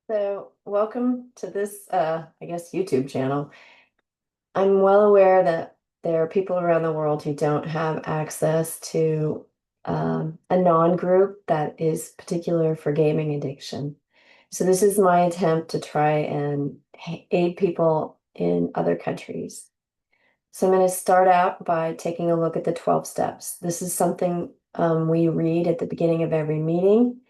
So, welcome to this, I guess, YouTube channel. I'm well aware that there are people around the world who don't have access to a non-group that is particular for gaming addiction. So, this is my attempt to try and aid people in other countries. So, I'm going to start out by taking a look at the 12 steps. This is something we read at the beginning of every meeting.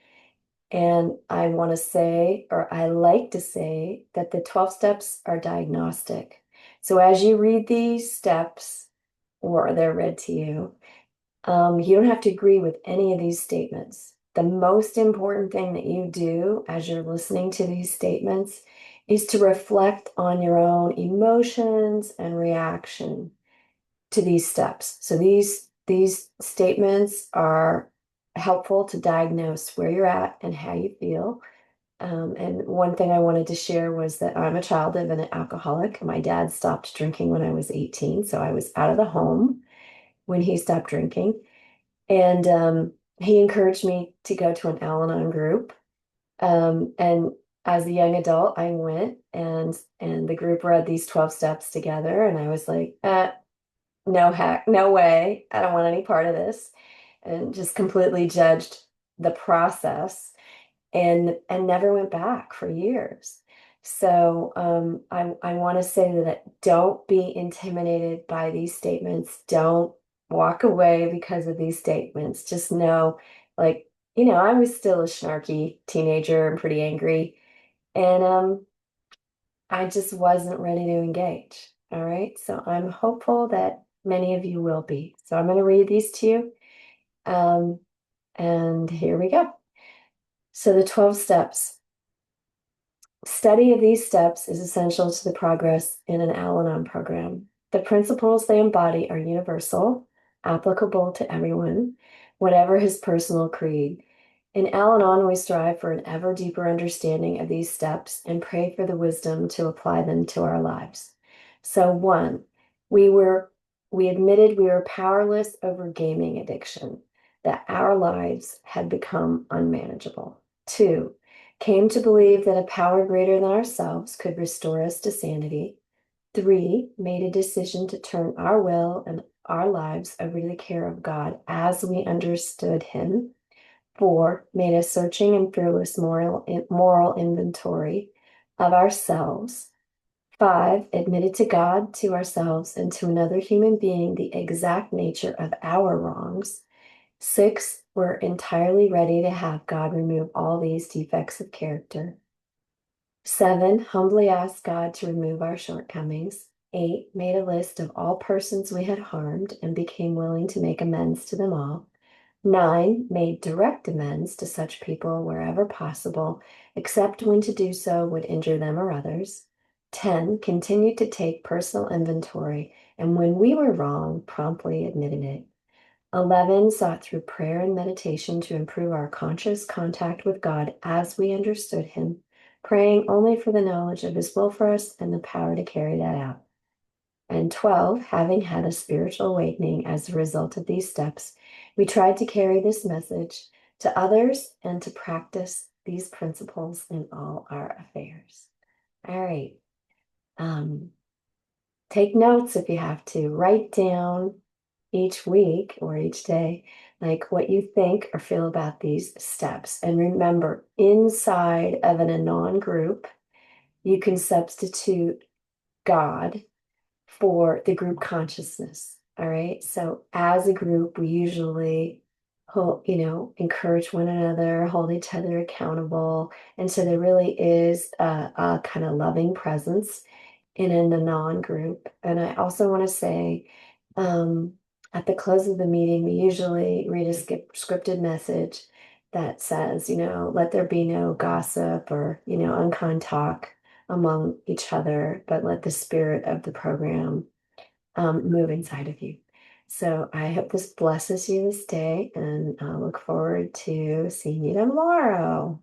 And I want to say, or I like to say, that the 12 steps are diagnostic. So as you read these steps, or they're read to you, you don't have to agree with any of these statements. The most important thing that you do as you're listening to these statements is to reflect on your own emotions and reaction to these steps. So these statements are helpful to diagnose where you're at and how you feel. And one thing I wanted to share was that I'm a child of an alcoholic. My dad stopped drinking when I was 18, so I was out of the home when he stopped drinking. And he encouraged me to go to an Al-Anon group. And as a young adult, I went and the group read these 12 steps together, and I was like, no heck, no way. I don't want any part of this. And just completely judged the process and never went back for years. So I want to say that don't be intimidated by these statements. Don't walk away because of these statements. Just know, like, I was still a snarky teenager and pretty angry. And I just wasn't ready to engage. All right. So I'm hopeful that many of you will be. So I'm going to read these to you. Um, and here we go. So the 12 steps. Study of these steps is essential to the progress in an Al-Anon program. The principles they embody are universal, applicable to everyone, whatever his personal creed. In Al-Anon, we strive for an ever deeper understanding of these steps and pray for the wisdom to apply them to our lives. So, one, we were we admitted we were powerless over gaming addiction, that our lives had become unmanageable. Two, came to believe that a power greater than ourselves could restore us to sanity. Three, made a decision to turn our will and our lives over to the care of God as we understood Him. Four, made a searching and fearless moral inventory of ourselves. Five, admitted to God, to ourselves, and to another human being the exact nature of our wrongs. Six, we're entirely ready to have God remove all these defects of character. Seven, humbly asked God to remove our shortcomings. Eight, made a list of all persons we had harmed and became willing to make amends to them all. Nine, made direct amends to such people wherever possible, except when to do so would injure them or others. 10, continued to take personal inventory, and when we were wrong, promptly admitted it. 11, sought through prayer and meditation to improve our conscious contact with God as we understood Him, praying only for the knowledge of His will for us and the power to carry that out. And 12, having had a spiritual awakening as a result of these steps, we tried to carry this message to others and to practice these principles in all our affairs. All right. Um, Take notes if you have to. Write down each week or each day, like what you think or feel about these steps. And remember, inside of an Anon group, you can substitute God for the group consciousness. All right. So as a group, we usually encourage one another, hold each other accountable. And so there really is a kind of loving presence in the non-group. And I also want to say, um, at the close of the meeting, we usually read a scripted message that says, let there be no gossip or, unkind talk among each other, but let the spirit of the program move inside of you. So I hope this blesses you this day, and I look forward to seeing you tomorrow.